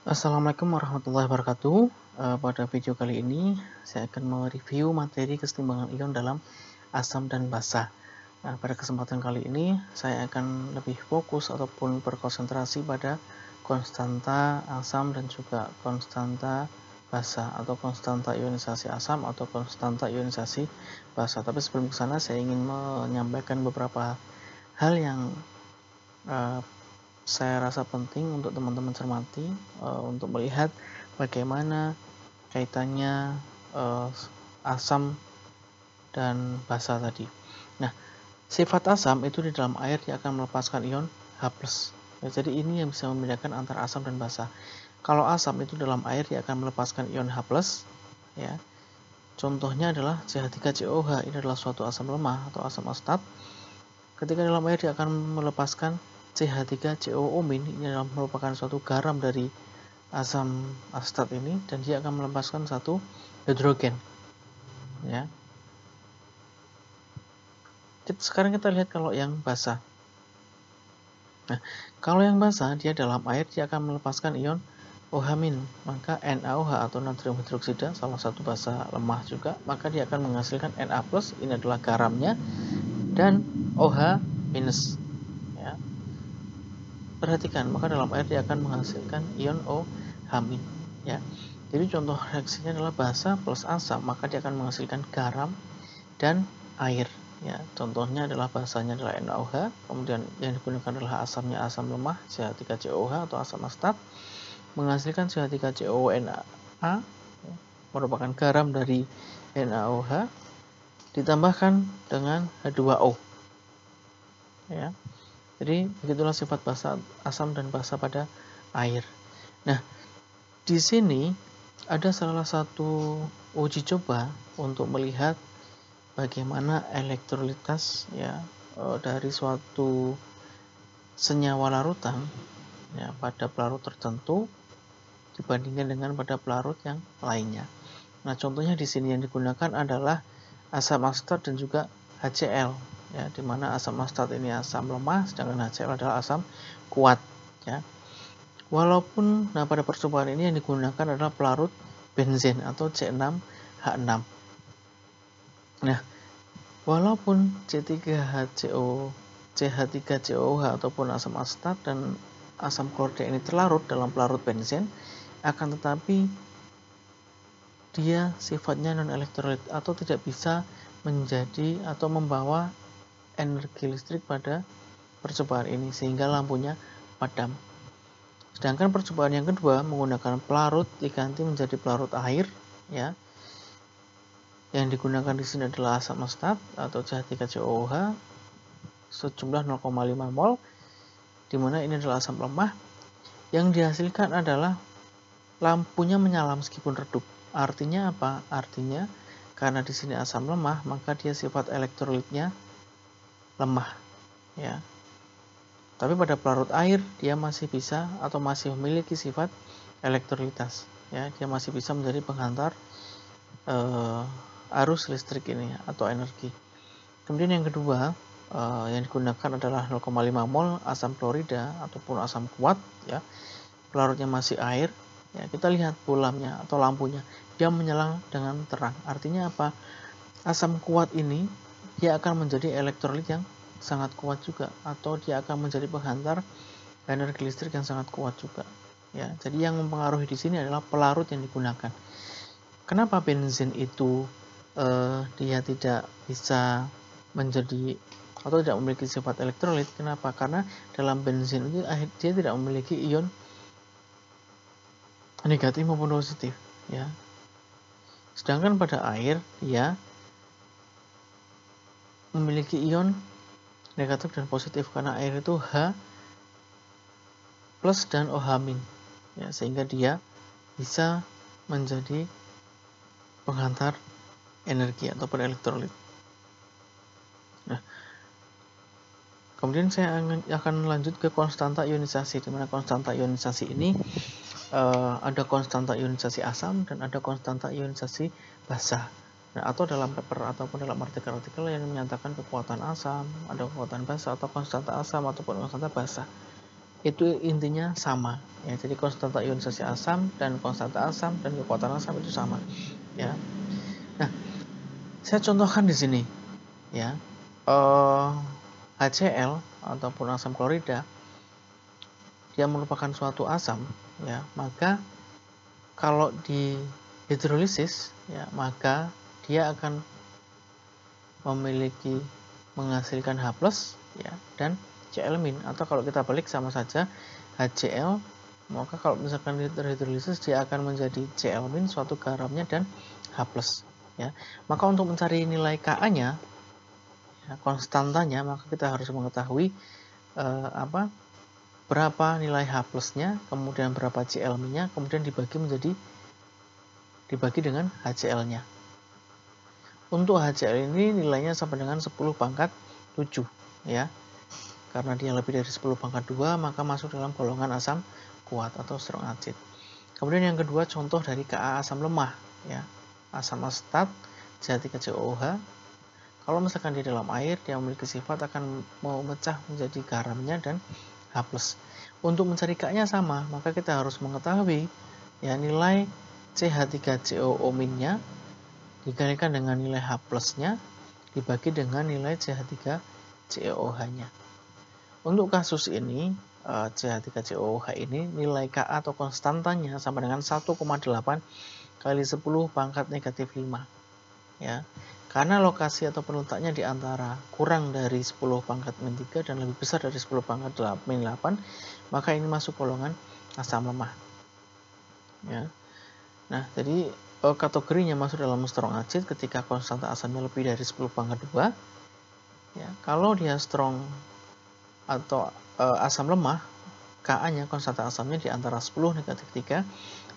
Assalamualaikum warahmatullahi wabarakatuh. Pada video kali ini saya akan mereview materi kesetimbangan ion dalam asam dan basa. Nah, pada kesempatan kali ini saya akan lebih fokus ataupun berkonsentrasi pada konstanta asam dan juga konstanta basa atau konstanta ionisasi asam atau konstanta ionisasi basa. Tapi sebelum ke sana saya ingin menyampaikan beberapa hal yang saya rasa penting untuk teman-teman cermati untuk melihat bagaimana kaitannya asam dan basa tadi. Nah, sifat asam itu di dalam air dia akan melepaskan ion H+. Ya, jadi ini yang bisa membedakan antara asam dan basa. Kalau asam itu dalam air dia akan melepaskan ion H+, ya. Contohnya adalah CH3COH, ini adalah suatu asam lemah atau asam asetat. Ketika dalam air dia akan melepaskan CH3COO-, ini adalah merupakan suatu garam dari asam asetat ini, dan dia akan melepaskan satu hidrogen. Ya. Sekarang kita lihat kalau yang basa. Nah, kalau yang basa dia dalam air dia akan melepaskan ion OH-, maka NaOH atau natrium hidroksida, salah satu basa lemah juga, maka dia akan menghasilkan Na+, ini adalah garamnya, dan OH-. Ya. Perhatikan, maka dalam air dia akan menghasilkan ion OH-. Ya. Jadi contoh reaksinya adalah basa plus asam, maka dia akan menghasilkan garam dan air. Ya, contohnya adalah basanya adalah NaOH, kemudian yang digunakan adalah asamnya asam lemah CH3COH atau asam asetat, menghasilkan CH3COONa, ya, merupakan garam dari NaOH, ditambahkan dengan H2O. Ya. Jadi begitulah sifat basa, asam dan basa pada air. Nah, di sini ada salah satu uji coba untuk melihat bagaimana elektrolitas ya dari suatu senyawa larutan ya pada pelarut tertentu dibandingkan dengan pada pelarut yang lainnya. Nah, contohnya di sini yang digunakan adalah asam asetat dan juga HCl, ya, di mana asam asetat ini asam lemah, sedangkan HCl adalah asam kuat. Ya. Walaupun, nah pada percobaan ini yang digunakan adalah pelarut benzen atau C6H6. Nah, walaupun C3HCO, CH3COH ataupun asam asetat dan asam klorida ini terlarut dalam pelarut benzen, akan tetapi dia sifatnya non-elektrolit atau tidak bisa menjadi atau membawa energi listrik pada percobaan ini sehingga lampunya padam. Sedangkan percobaan yang kedua menggunakan pelarut diganti menjadi pelarut air, ya. Yang digunakan di sini adalah asam asetat atau CH3COOH sejumlah 0,5 mol, di mana ini adalah asam lemah. Yang dihasilkan adalah lampunya menyala meskipun redup. Artinya apa? Artinya karena di sini asam lemah, maka dia sifat elektrolitnya lemah, ya. Tapi pada pelarut air dia masih bisa atau masih memiliki sifat elektrolitas, ya. Dia masih bisa menjadi penghantar arus listrik ini atau energi. Kemudian yang kedua yang digunakan adalah 0,5 mol asam klorida ataupun asam kuat, ya. Pelarutnya masih air. Ya, kita lihat bolamnya atau lampunya, dia menyala dengan terang. Artinya apa? Asam kuat ini dia akan menjadi elektrolit yang sangat kuat juga, atau dia akan menjadi penghantar energi listrik yang sangat kuat juga. Ya, jadi yang mempengaruhi di sini adalah pelarut yang digunakan. Kenapa benzen itu dia tidak bisa menjadi atau tidak memiliki sifat elektrolit? Kenapa? Karena dalam benzen itu dia tidak memiliki ion negatif maupun positif, ya. Sedangkan pada air dia memiliki ion negatif dan positif karena air itu H plus dan OH-, ya, sehingga dia bisa menjadi penghantar energi ataupun elektrolit. Nah, kemudian saya akan lanjut ke konstanta ionisasi, di mana konstanta ionisasi ini ada konstanta ionisasi asam dan ada konstanta ionisasi basa. Nah, atau dalam paper ataupun dalam artikel-artikel yang menyatakan kekuatan asam, ada kekuatan basa atau konstanta asam ataupun konstanta basa. itu intinya sama ya. Jadi konstanta ionisasi asam dan konstanta asam dan kekuatan asam itu sama ya. Nah, saya contohkan di sini ya. HCl ataupun asam klorida dia merupakan suatu asam ya, maka kalau di hidrolisis ya, maka dia akan memiliki menghasilkan H+ ya dan Cl-, atau kalau kita balik sama saja HCl, maka kalau misalkan hidrolisis dia akan menjadi Cl-, suatu garamnya, dan H+ ya. Maka untuk mencari nilai Ka-nya ya, konstantanya, maka kita harus mengetahui berapa nilai H+-nya, kemudian berapa Cl-nya, kemudian dibagi dengan HCl-nya. Untuk HCl ini nilainya sama dengan 10 pangkat 7 ya. Karena dia lebih dari 10 pangkat 2, maka masuk dalam golongan asam kuat atau strong acid. Kemudian yang kedua, contoh dari Ka asam lemah ya. Asam asetat CH3COOH. Kalau misalkan di dalam air, dia memiliki sifat akan memecah menjadi garamnya dan H+. Untuk mencari Ka-nya sama, maka kita harus mengetahui ya nilai CH3COO-nya dikalikan dengan nilai H+-nya dibagi dengan nilai CH3COOH-nya. Untuk kasus ini, CH3COOH ini nilai Ka atau konstantanya sama dengan 1,8 kali 10 pangkat negatif 5 ya. Karena lokasi atau letaknya di antara kurang dari 10 pangkat min 3 dan lebih besar dari 10 pangkat min 8, maka ini masuk golongan asam lemah ya. Nah, jadi kategorinya masuk dalam strong acid ketika konstanta asamnya lebih dari 10 pangkat 2 ya. Kalau dia strong atau asam lemah, Ka-nya konstanta asamnya di antara 10 negatif 3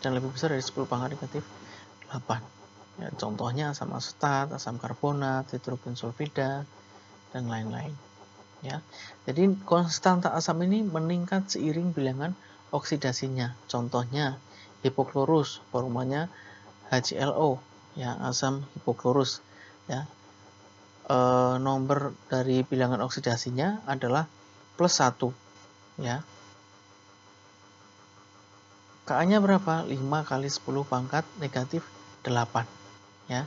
dan lebih besar dari 10 pangkat negatif 8 ya. Contohnya asam asetat, asam karbonat, hidrogen sulfida, dan lain-lain ya. Jadi konstanta asam ini meningkat seiring bilangan oksidasinya. Contohnya hipoklorus, formulanya HClO ya, asam hipoklorus ya. Nomor dari bilangan oksidasinya adalah +1 ya. Ka-nya berapa? 5 kali 10 pangkat negatif 8 ya.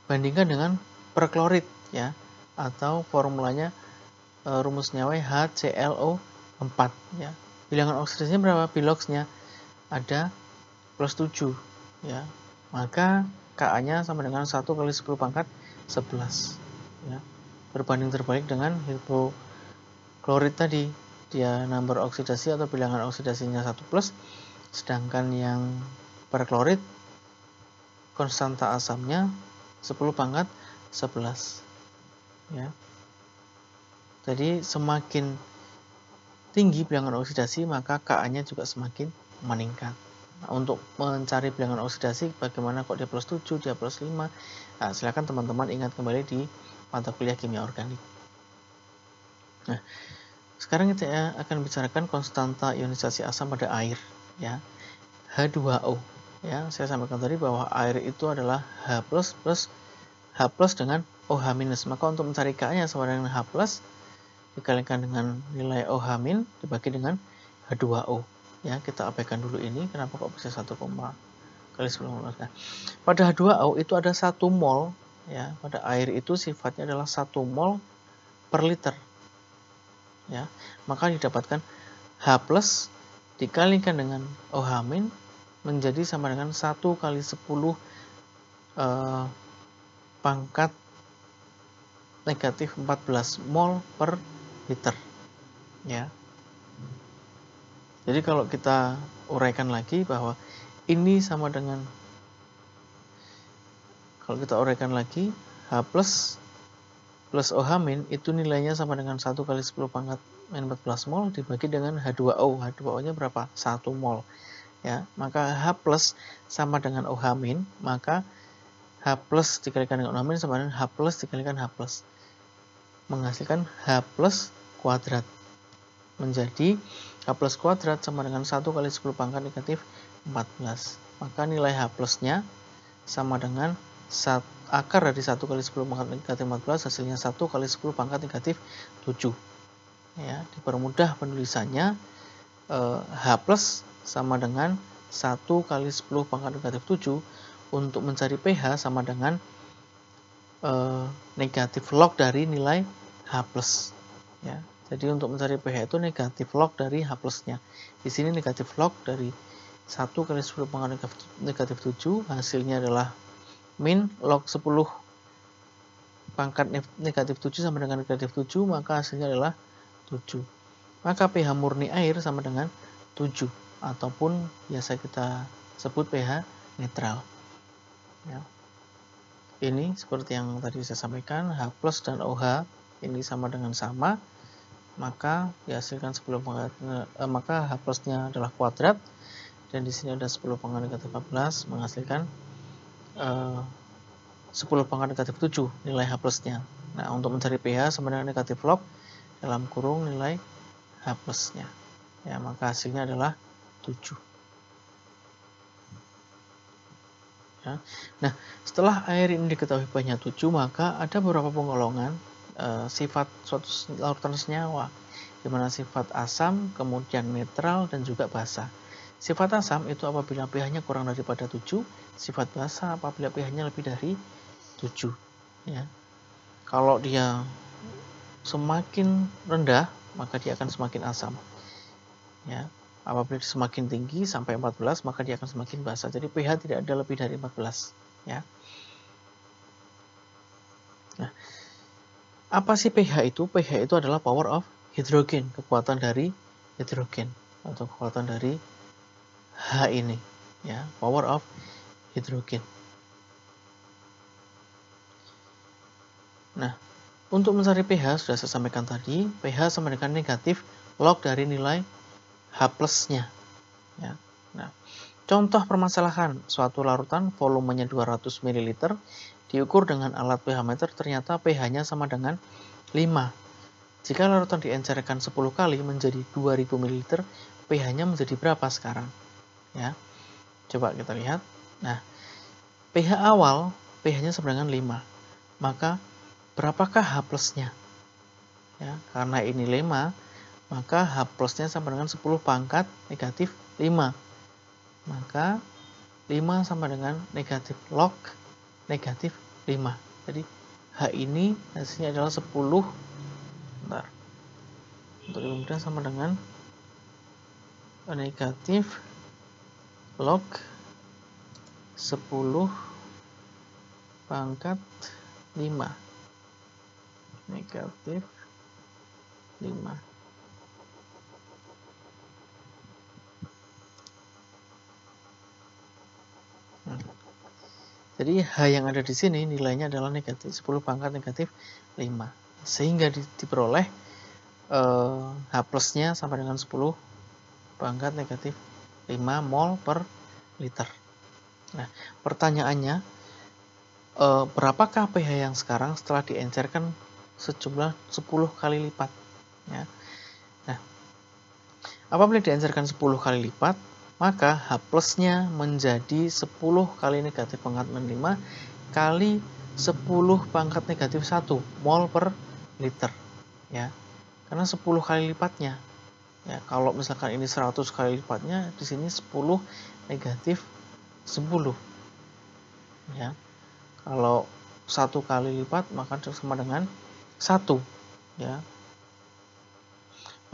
Bandingkan dengan perklorid ya, atau formulanya rumus nyawa HClO4 ya. Bilangan oksidasinya berapa? Biloxnya ada +7 ya. Maka Ka-nya sama dengan 1 kali 10 pangkat 11 ya. Berbanding terbalik dengan hidroklorid tadi, dia number oksidasi atau bilangan oksidasinya 1+, sedangkan yang perklorid konstanta asamnya 10 pangkat 11 ya. Jadi semakin tinggi bilangan oksidasi, maka Ka-nya juga semakin meningkat. Nah, untuk mencari bilangan oksidasi, bagaimana kok dia +7, dia +5? Nah, silakan teman-teman ingat kembali di mata kuliah kimia organik. Nah, sekarang kita akan bicarakan konstanta ionisasi asam pada air ya. H2O ya. Saya sampaikan tadi bahwa air itu adalah H+ plus H+ dengan OH-. Maka untuk mencari Ka-nya sama dengan H+ dikalikan dengan nilai OH- dibagi dengan H2O ya. Kita abaikan dulu ini, kenapa kok bisa 1, kali 10. Nah, pada H2O itu ada 1 mol ya. Pada air itu sifatnya adalah 1 mol per liter ya. Maka didapatkan H+ dikalikan dengan OH- menjadi sama dengan 1 kali 10 pangkat negatif 14 mol per liter ya. Jadi kalau kita uraikan lagi bahwa ini sama dengan, kalau kita uraikan lagi, H+ plus OH- itu nilainya sama dengan 1 kali 10 pangkat min 14 mol dibagi dengan H2O. H2O-nya berapa? 1 mol ya. Maka H+ sama dengan OH-, maka H+ dikalikan dengan OH- sama dengan H+ dikalikan H+, menghasilkan H+ kuadrat, menjadi H+ kuadrat sama dengan 1 kali 10 pangkat negatif 14. Maka nilai H+-nya sama dengan akar dari 1 kali 10 pangkat negatif 14, hasilnya 1 kali 10 pangkat negatif 7 ya. Dipermudah penulisannya, H plus sama dengan 1 kali 10 pangkat negatif 7. Untuk mencari pH sama dengan negatif log dari nilai H plus. Ya. Jadi untuk mencari pH itu negatif log dari H plusnya. Di sini negatif log dari 1 kali 10 pangkat negatif 7, hasilnya adalah min log 10 pangkat negatif 7 sama dengan negatif 7, maka hasilnya adalah 7. Maka pH murni air sama dengan 7, ataupun biasa kita sebut pH netral. Ya. Ini seperti yang tadi saya sampaikan, H plus dan OH ini sama dengan sama, maka dihasilkan 10 pangkat, maka H plusnya adalah kuadrat, dan di sini ada 10 pangkat negatif 14 menghasilkan 10 pangkat negatif 7 nilai H plusnya. Nah, untuk mencari pH sama dengan negatif log dalam kurung nilai H plusnya. Ya, maka hasilnya adalah 7. Ya. Nah, setelah air ini diketahui pH-nya 7, maka ada beberapa penggolongan sifat suatu larutan senyawa, di mana sifat asam, kemudian netral, dan juga basa. Sifat asam itu apabila pH-nya kurang daripada 7, sifat basa apabila pH-nya lebih dari 7. Ya. Kalau dia semakin rendah, maka dia akan semakin asam. Ya. Apabila semakin tinggi sampai 14, maka dia akan semakin basa. Jadi pH tidak ada lebih dari 14. Ya. Nah, apa sih pH itu? pH itu adalah power of hydrogen, kekuatan dari hidrogen atau kekuatan dari H ini. Ya, power of hydrogen. Nah, untuk mencari pH sudah saya sampaikan tadi, pH sama dengan negatif log dari nilai H plusnya. Ya. Nah, contoh permasalahan, suatu larutan volumenya 200 ml diukur dengan alat pH meter, ternyata pH-nya sama dengan 5. Jika larutan diencerkan 10 kali menjadi 2000 ml, pH-nya menjadi berapa sekarang? Ya. Coba kita lihat. Nah, pH awal pH-nya sama dengan 5. Maka berapakah H plusnya? Ya, karena ini 5, maka H plusnya sama dengan 10 pangkat negatif 5. Maka 5 sama dengan negatif log negatif 5. Jadi H ini hasilnya adalah 10. Bentar. Untuk lebih mudah sama dengan negatif log 10 pangkat 5. Negatif 5. Jadi H yang ada di sini nilainya adalah negatif 10 pangkat negatif 5. Sehingga diperoleh H plusnya sama dengan 10 pangkat negatif 5 mol per liter. Nah, pertanyaannya, berapakah pH yang sekarang setelah diencerkan sejumlah 10 kali lipat? Ya. Nah, apabila diencerkan 10 kali lipat, maka H plusnya menjadi 10 kali negatif pangkat 5 kali 10 pangkat negatif 1 mol per liter. Ya. Karena 10 kali lipatnya. Ya, kalau misalkan ini 100 kali lipatnya, di sini 10 negatif 10. Ya. Kalau 1 kali lipat, maka sama dengan 1. Ya.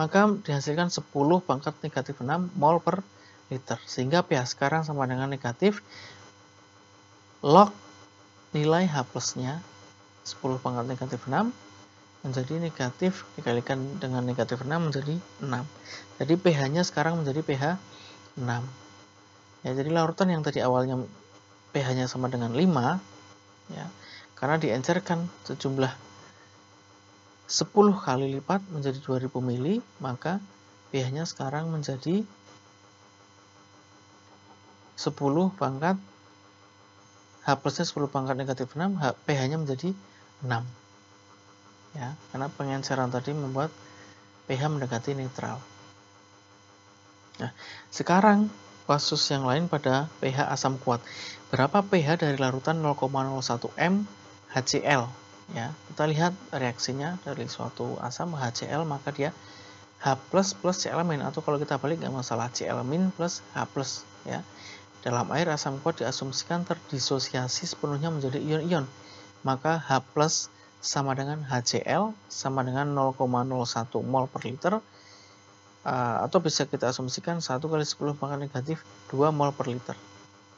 Maka dihasilkan 10 pangkat negatif 6 mol per liter. Sehingga pH sekarang sama dengan negatif log nilai H plusnya 10 pangkat negatif 6 menjadi negatif dikalikan dengan negatif 6 menjadi 6. Jadi pH-nya sekarang menjadi pH 6. Ya, jadi larutan yang tadi awalnya pH-nya sama dengan 5, ya, karena diencerkan sejumlah 10 kali lipat menjadi 2000 mili, maka pH-nya sekarang menjadi 10 pangkat H plusnya 10 pangkat negatif 6, pH-nya menjadi 6. Ya, karena pengenceran tadi membuat pH mendekati netral. Nah, sekarang kasus yang lain pada pH asam kuat. Berapa pH dari larutan 0,01 m HCl? Ya, kita lihat reaksinya dari suatu asam HCl, maka dia H plus Cl-, atau kalau kita balik nggak masalah, Cl- plus H plus, ya. Dalam air asam kuat diasumsikan terdisosiasi sepenuhnya menjadi ion-ion, maka H plus sama dengan HCl sama dengan 0,01 mol per liter, atau bisa kita asumsikan 1 kali 10 pangkat negatif 2 mol per liter.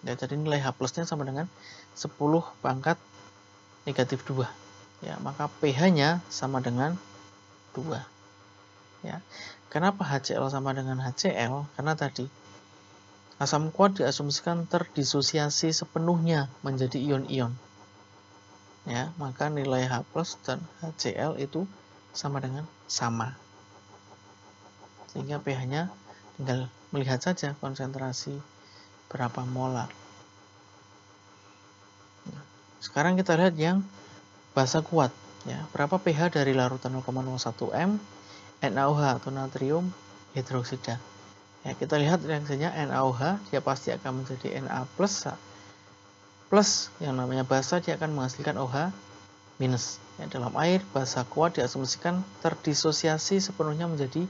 Ya, jadi nilai H plusnya sama dengan 10 pangkat negatif 2. Ya, maka pH-nya sama dengan 2. Ya. Kenapa HCl sama dengan HCl? Karena tadi asam kuat diasumsikan terdisosiasi sepenuhnya menjadi ion-ion. Ya, maka nilai H plus dan HCl itu sama dengan sama. Sehingga pH-nya tinggal melihat saja konsentrasi berapa molar. Nah, sekarang kita lihat yang basa kuat. Ya, berapa pH dari larutan 0,01 M NaOH atau natrium hidroksida. Ya, kita lihat reaksinya NaOH, dia pasti akan menjadi Na plus, yang namanya basa dia akan menghasilkan OH minus. Ya, dalam air basa kuat diasumsikan terdisosiasi sepenuhnya menjadi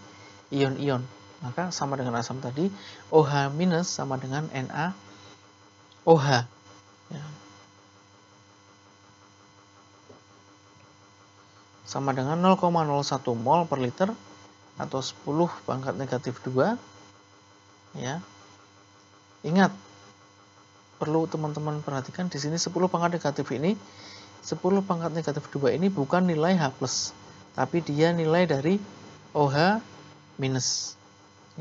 ion-ion. Maka sama dengan asam tadi, OH minus sama dengan NaOH. Ya. Sama dengan 0,01 mol per liter atau 10 pangkat negatif 2. Ya. Ingat, perlu teman-teman perhatikan di sini 10 pangkat negatif ini, 10 pangkat negatif 2 ini bukan nilai H+, tapi dia nilai dari OH minus.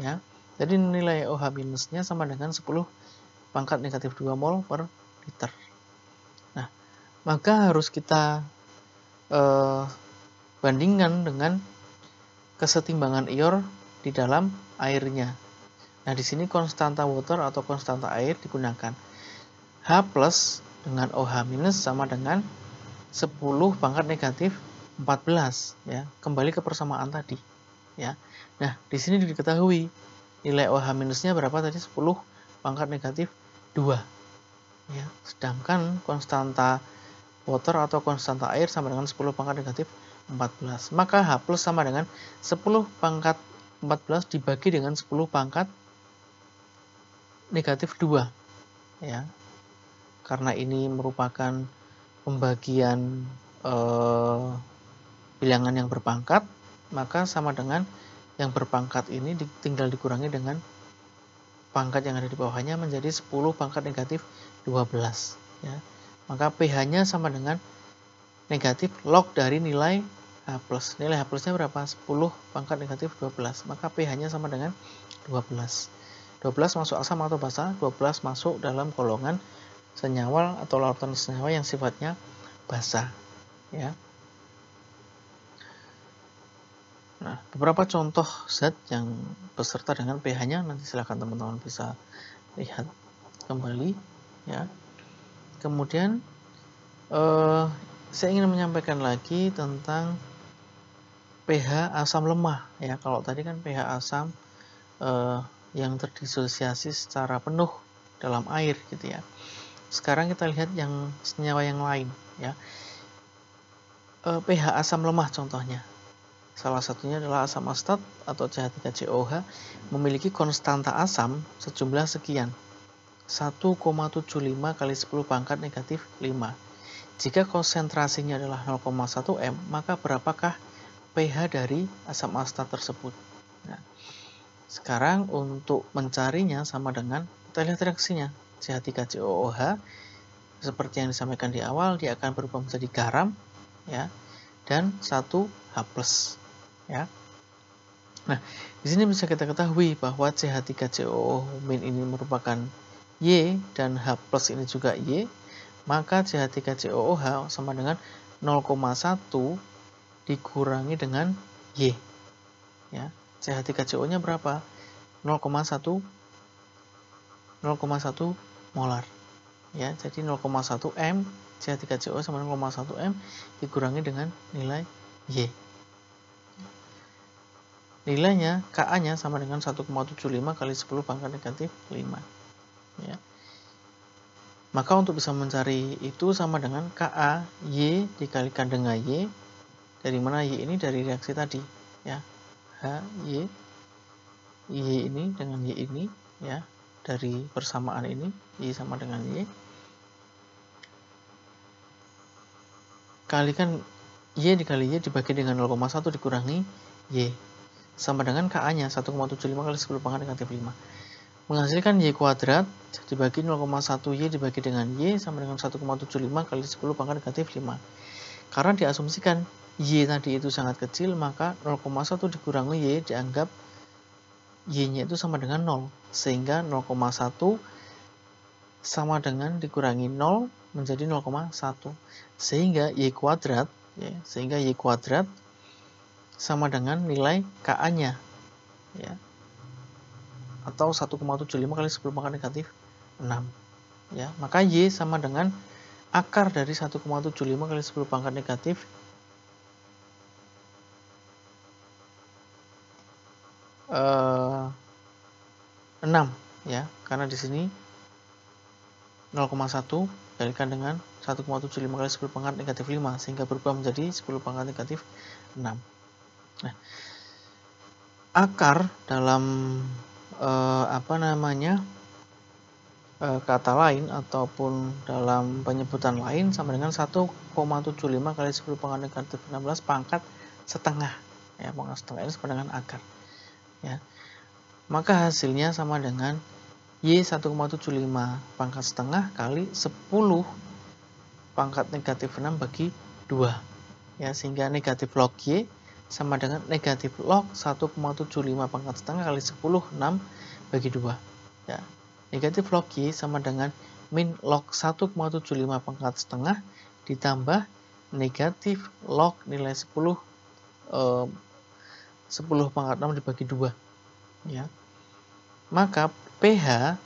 Ya. Jadi nilai OH minusnya sama dengan 10 pangkat negatif 2 mol per liter. Nah, maka harus kita bandingkan dengan kesetimbangan ion di dalam airnya. Nah, di sini konstanta water atau konstanta air digunakan. H plus dengan OH minus sama dengan 10 pangkat negatif 14, ya. Kembali ke persamaan tadi, ya. Nah, di sini diketahui nilai OH minusnya berapa tadi? 10 pangkat negatif 2. Ya, sedangkan konstanta water atau konstanta air sama dengan 10 pangkat negatif 14. Maka H plus sama dengan 10 pangkat 14 dibagi dengan 10 pangkat negatif 2. Ya. Karena ini merupakan pembagian bilangan yang berpangkat, maka sama dengan yang berpangkat ini tinggal dikurangi dengan pangkat yang ada di bawahnya menjadi 10 pangkat negatif 12. Ya. Maka pH-nya sama dengan negatif log dari nilai H+. Nilai H plusnya berapa? 10 pangkat negatif 12. Maka pH-nya sama dengan 12. 12 masuk asam atau basa, 12 masuk dalam golongan senyawa atau larutan senyawa yang sifatnya basa. Ya. Nah, beberapa contoh zat yang beserta dengan pH-nya nanti silakan teman-teman bisa lihat kembali, ya. Kemudian saya ingin menyampaikan lagi tentang pH asam lemah, ya. Kalau tadi kan pH asam yang terdisosiasi secara penuh dalam air, gitu ya. Sekarang kita lihat yang senyawa yang lain, ya. pH asam lemah contohnya. Salah satunya adalah asam asetat atau CH3COOH memiliki konstanta asam sejumlah sekian, 1,75 kali 10 pangkat negatif 5. Jika konsentrasinya adalah 0,1 M, maka berapakah pH dari asam asetat tersebut? Nah, sekarang untuk mencarinya sama dengan, kita lihat reaksinya. CH3COOH, seperti yang disampaikan di awal, dia akan berubah menjadi garam, ya, dan 1H+. Ya. Nah, di sini bisa kita ketahui bahwa CH3COO- ini merupakan Y dan H+ ini juga Y, maka CH3COOH sama dengan 0,1 dikurangi dengan Y. Ya, CH3CO-nya berapa? 0,1 molar. Ya, jadi 0,1 M CH3CO sama 0,1 M dikurangi dengan nilai Y. Nilainya Ka-nya sama dengan 1,75 kali 10 pangkat negatif 5. Ya. Maka untuk bisa mencari itu sama dengan Ka Y dikalikan dengan Y. Dari mana Y ini? Dari reaksi tadi, ya. Y ini dengan Y ini ya, dari persamaan ini Y sama dengan Y kalikan Y dikali Y dibagi dengan 0,1 dikurangi Y sama dengan KA nya 1,75 kali 10 pangkat negatif 5 menghasilkan Y kuadrat dibagi 0,1 Y dibagi dengan Y sama dengan 1,75 kali 10 pangkat negatif 5 karena diasumsikan Y tadi itu sangat kecil, maka 0,1 dikurangi Y dianggap Y-nya itu sama dengan 0. Sehingga 0,1 sama dengan dikurangi 0 menjadi 0,1. Sehingga Y kuadrat, ya, sama dengan nilai KA-nya. Ya, atau 1,75 kali 10 pangkat negatif 6. Ya, maka Y sama dengan akar dari 1,75 kali 10 pangkat negatif 6 ya, karena di sini 0,1 dikalikan dengan 1,75 kali 10 pangkat negatif 5 sehingga berubah menjadi 10 pangkat negatif 6. Nah, akar dalam kata lain ataupun dalam penyebutan lain sama dengan 1,75 kali 10 pangkat negatif 16 pangkat setengah. Ya, pangkat setengah ini sama dengan akar. Ya. Maka hasilnya sama dengan Y 1,75 pangkat setengah kali 10 pangkat negatif 6 bagi 2. Ya, sehingga negatif log Y sama dengan negatif log 1,75 pangkat setengah kali 10 6 bagi 2. Ya. Negatif log Y sama dengan min log 1,75 pangkat setengah ditambah negatif log nilai 10 pangkat 6 dibagi 2. Ya. Maka pH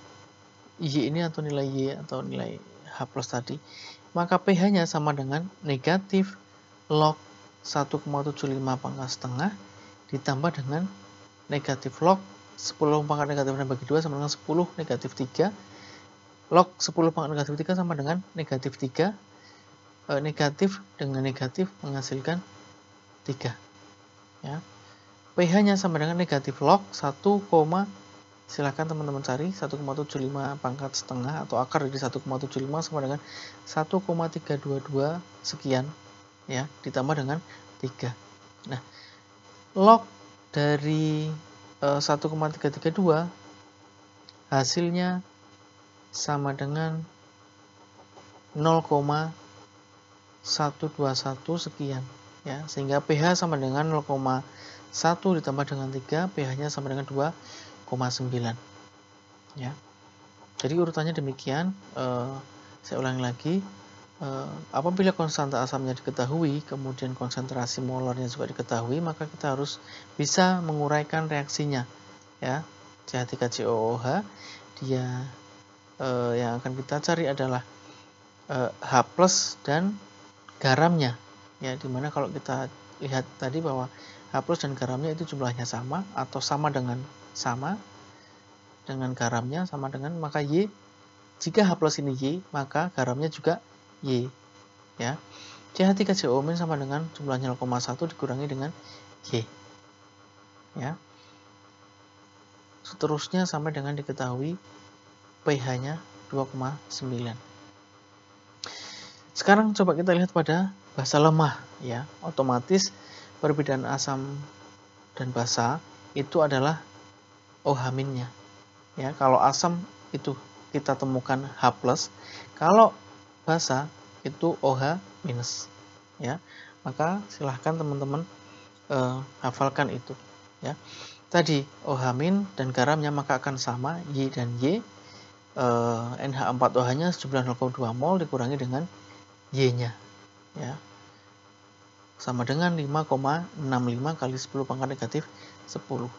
Y ini atau nilai Y atau nilai H plus tadi, maka pH-nya sama dengan negatif log 1,75 pangkat setengah ditambah dengan negatif log 10 pangkat negatif 6 bagi 2 sama dengan 10 negatif 3. Log 10 pangkat negatif 3 sama dengan negatif 3. Negatif dengan negatif menghasilkan 3. Ya. pH-nya sama dengan negatif log 1, silahkan teman-teman cari 1,75 pangkat setengah atau akar dari 1,75 sama dengan 1,322 sekian ya, ditambah dengan 3. Nah, log dari 1,332 hasilnya sama dengan 0,121 sekian ya, sehingga pH sama dengan 0,1 ditambah dengan 3, pH-nya sama dengan 2,9 ya. Jadi urutannya demikian. Saya ulangi lagi, apabila konstanta asamnya diketahui kemudian konsentrasi molarnya juga diketahui, maka kita harus bisa menguraikan reaksinya ya. CH3COOH dia yang akan kita cari adalah H plus dan garamnya ya, dimana kalau kita lihat tadi bahwa H plus dan garamnya itu jumlahnya sama atau sama dengan garamnya sama dengan, maka Y, jika H plus ini Y maka garamnya juga Y ya. CH3CO- sama dengan jumlahnya 0,1 dikurangi dengan Y ya. Seterusnya sampai dengan diketahui pH-nya 2,9. Sekarang coba kita lihat pada basa lemah ya. Otomatis perbedaan asam dan basa itu adalah OH-nya. Ya, kalau asam itu kita temukan H+, kalau basa itu OH-. Ya. Maka silahkan teman-teman hafalkan itu ya. Tadi OH- dan garamnya maka akan sama Y dan Y. NH4OH-nya sejumlah 0,2 mol dikurangi dengan Y-nya ya, sama dengan 5,65 kali 10 pangkat negatif 10.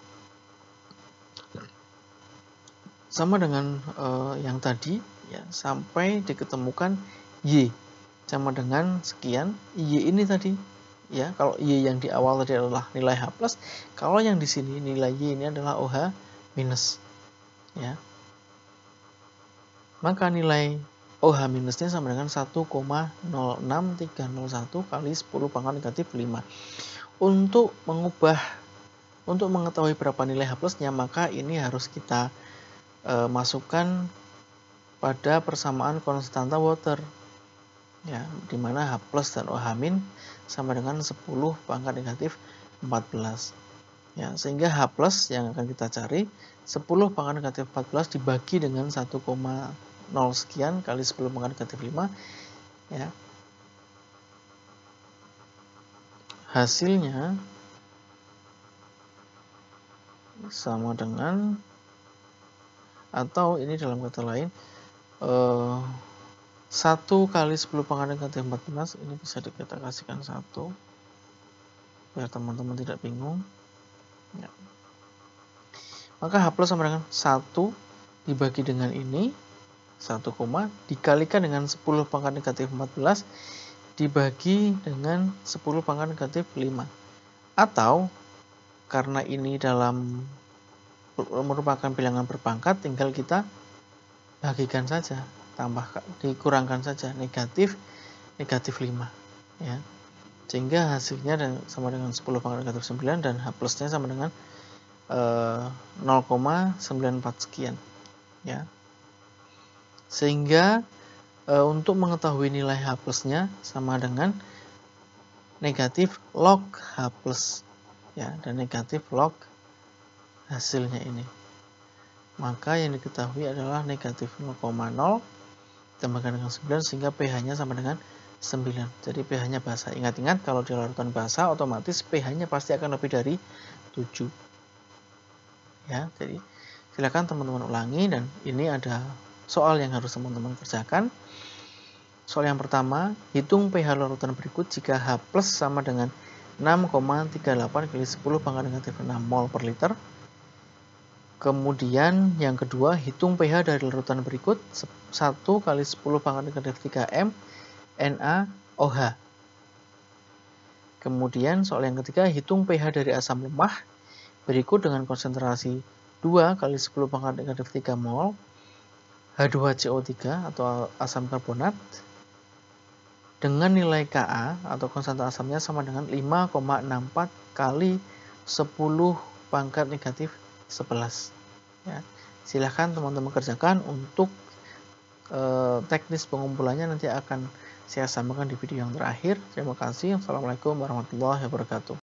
Sama dengan yang tadi ya, sampai diketemukan Y sama dengan sekian. Y ini tadi ya, kalau Y yang di awal tadi adalah nilai H+, kalau yang di sini nilai Y ini adalah OH- ya. Maka nilai OH- nya sama dengan 1,06301 kali 10 pangkat negatif 5. Untuk mengubah untuk mengetahui berapa nilai H plusnya, maka ini harus kita masukkan pada persamaan konstanta water, ya, dimana H plus dan OH min sama dengan 10 pangkat negatif 14, ya, sehingga H plus yang akan kita cari 10 pangkat negatif 14 dibagi dengan 1,0 sekian kali 10 pangkat negatif 5, ya, hasilnya sama dengan, atau ini dalam kata lain 1 kali 10 pangkat negatif 14, ini bisa kita kasihkan 1 biar teman-teman tidak bingung, ya. Maka H plus sama dengan 1 dibagi dengan ini 1, dikalikan dengan 10 pangkat negatif 14 dibagi dengan 10 pangkat negatif 5, atau karena ini merupakan bilangan berpangkat, tinggal kita bagikan saja, dikurangkan saja negatif 5, ya, sehingga hasilnya sama dengan 10 pangkat negatif 9 dan H plusnya sama dengan 0,94 sekian, ya, sehingga untuk mengetahui nilai H plusnya sama dengan negatif log H plus, ya, dan negatif log hasilnya ini. Maka yang diketahui adalah negatif 0,0 ditambahkan dengan 9 sehingga pH-nya sama dengan 9. Jadi pH-nya basa. Ingat-ingat kalau di larutan basa otomatis pH-nya pasti akan lebih dari 7. Ya, jadi silakan teman-teman ulangi, dan ini ada soal yang harus teman-teman kerjakan. Soal yang pertama, hitung pH larutan berikut jika H plus sama dengan 6,38 kali 10 pangkat negatif 6 mol per liter. Kemudian yang kedua, hitung pH dari larutan berikut 1 kali 10 pangkat negatif 3 M NaOH. Kemudian soal yang ketiga, hitung pH dari asam lemah berikut dengan konsentrasi 2 kali 10 pangkat negatif 3 mol H2CO3 atau asam karbonat dengan nilai Ka atau konstanta asamnya sama dengan 5,64 kali 10 pangkat negatif 11. Ya, silahkan teman-teman kerjakan. Untuk teknis pengumpulannya nanti akan saya sampaikan di video yang terakhir. Terima kasih. Assalamualaikum warahmatullahi wabarakatuh.